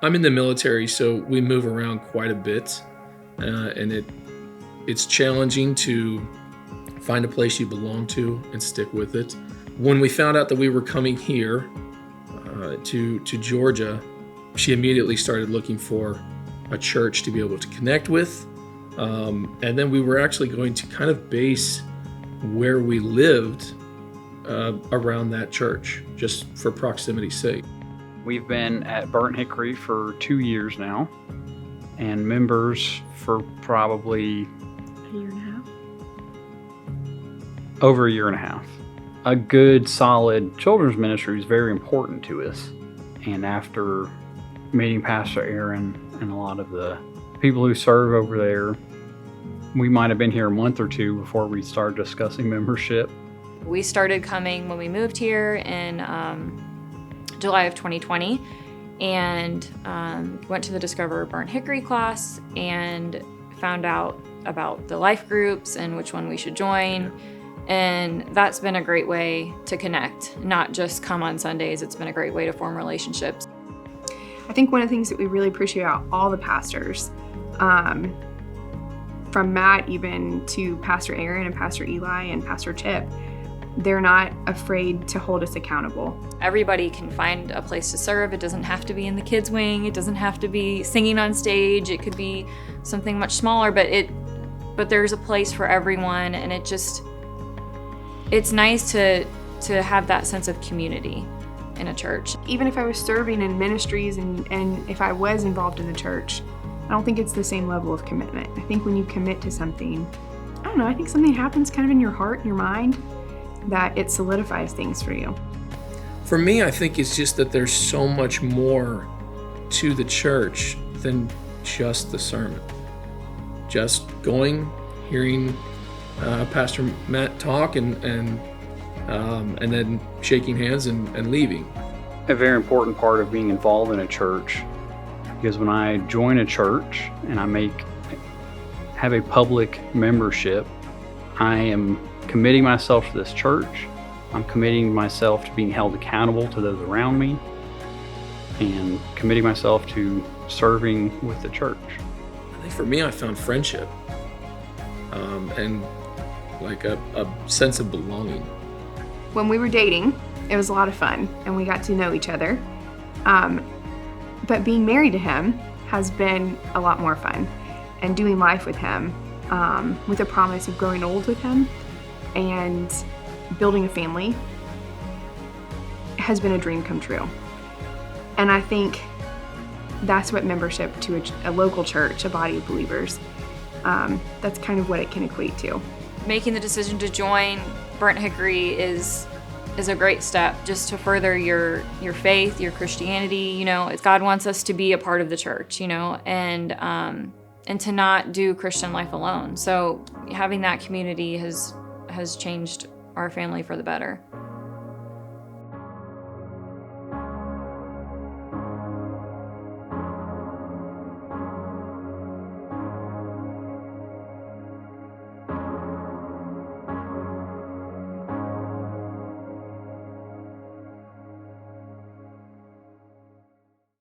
I'm in the military, so we move around quite a bit, and it's challenging to find a place you belong to and stick with it. When we found out that we were coming here to Georgia, she immediately started looking for a church to be able to connect with, and then we were actually going to kind of base where we lived around that church, just for proximity's sake. We've been at Burnt Hickory for 2 years now, and members for probably a year and a half. Over a year and a half. A good, solid children's ministry is very important to us. And after meeting Pastor Aaron and a lot of the people who serve over there, we might have been here a month or two before we started discussing membership. We started coming when we moved here in July of 2020, and went to the Discover Burnt Hickory class and found out about the life groups and which one we should join. And that's been a great way to connect, not just come on Sundays. It's been a great way to form relationships. I think one of the things that we really appreciate about all the pastors, from Matt even to Pastor Aaron and Pastor Eli and Pastor Chip, they're not afraid to hold us accountable. Everybody can find a place to serve. It doesn't have to be in the kids' wing. It doesn't have to be singing on stage. It could be something much smaller, but there's a place for everyone, and it's nice to have that sense of community in a church. Even if I was serving in ministries and if I was involved in the church, I don't think it's the same level of commitment. I think when you commit to something, I think something happens kind of in your heart and your mind that it solidifies things for you. For me, I think it's just that there's so much more to the church than just the sermon. Just going, hearing Pastor Matt talk and then shaking hands and leaving. A very important part of being involved in a church, because when I join a church and I have a public membership, I am committing myself to this church. I'm committing myself to being held accountable to those around me, and committing myself to serving with the church. I think for me, I found friendship and like a sense of belonging. When we were dating, it was a lot of fun and we got to know each other. But being married to him has been a lot more fun, and doing life with him with a promise of growing old with him and building a family has been a dream come true. And I think that's what membership to a local church, a body of believers, that's kind of what it can equate to. Making the decision to join Burnt Hickory is a great step just to further your faith, your Christianity. God wants us to be a part of the church, and to not do Christian life alone. So having that community has changed our family for the better.